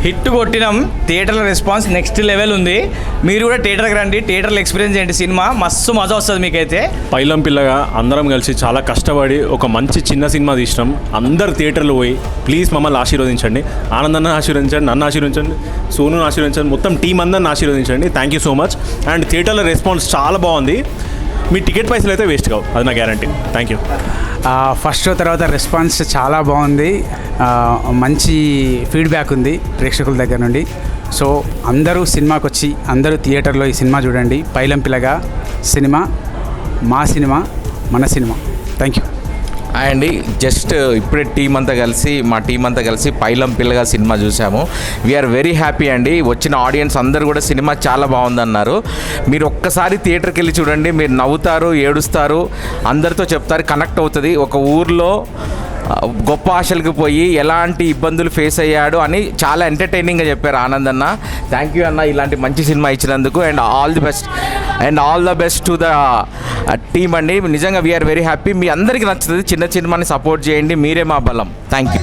Hit కొట్టినాం. థియేటర్ల response next level ఉంది. మీరు కూడా థియేటర్కి రండి, థియేటర్లో ఎక్స్పీరియన్స్ చేయండి. సినిమా మస్తు మజా వస్తుంది మీకైతే. పైలం పిల్లగా అందరం కలిసి చాలా కష్టపడి ఒక మంచి చిన్న సినిమా తీసినాం. అందరు థియేటర్లో పోయి ప్లీజ్ మమ్మల్ని ఆశీర్వదించండి. ఆనందాన్ని ఆశీర్వదించండి, నన్ను ఆశీర్వదించండి, సోనుని ఆశీర్వదించండి, మొత్తం టీం అందరిని ఆశీర్వదించండి. Thank you so much. And థియేటర్లో రెస్పాన్స్ చాలా బాగుంది. మీ టికెట్ పైసలు అయితే వేస్ట్ కావు, అది నా guarantee. Thank you. First show తర్వాత రెస్పాన్స్ చాలా బాగుంది. మంచి ఫీడ్బ్యాక్ ఉంది ప్రేక్షకుల దగ్గర నుండి. సో అందరూ సినిమాకి వచ్చి అందరూ థియేటర్లో ఈ సినిమా చూడండి. పైలం పిల్లగా సినిమా మా సినిమా మన సినిమా. Thank you. అండి జస్ట్ ఇప్పుడే మా టీం అంతా కలిసి పైలం పిల్లగా సినిమా చూసాము. వీఆర్ వెరీ హ్యాపీ అండి. వచ్చిన ఆడియన్స్ అందరూ కూడా సినిమా చాలా బాగుందన్నారు. మీరు ఒక్కసారి థియేటర్కి వెళ్ళి చూడండి, మీరు నవ్వుతారు, ఏడుస్తారు, అందరితో చెప్తారు, కనెక్ట్ అవుతుంది. ఒక ఊర్లో గొప్ప ఆశలకు పోయి ఎలాంటి ఇబ్బందులు ఫేస్ అయ్యాడు అని చాలా ఎంటర్టైనింగ్గా చెప్పారు ఆనంద్ అన్న. థ్యాంక్ యూ అన్న, ఇలాంటి మంచి సినిమా ఇచ్చినందుకు. And all the best to the team అండి. నిజంగా వీఆర్ వెరీ హ్యాపీ. మీ అందరికీ నచ్చుతుంది. చిన్న సినిమాని సపోర్ట్ చేయండి, మీరే మా బలం. Thank you.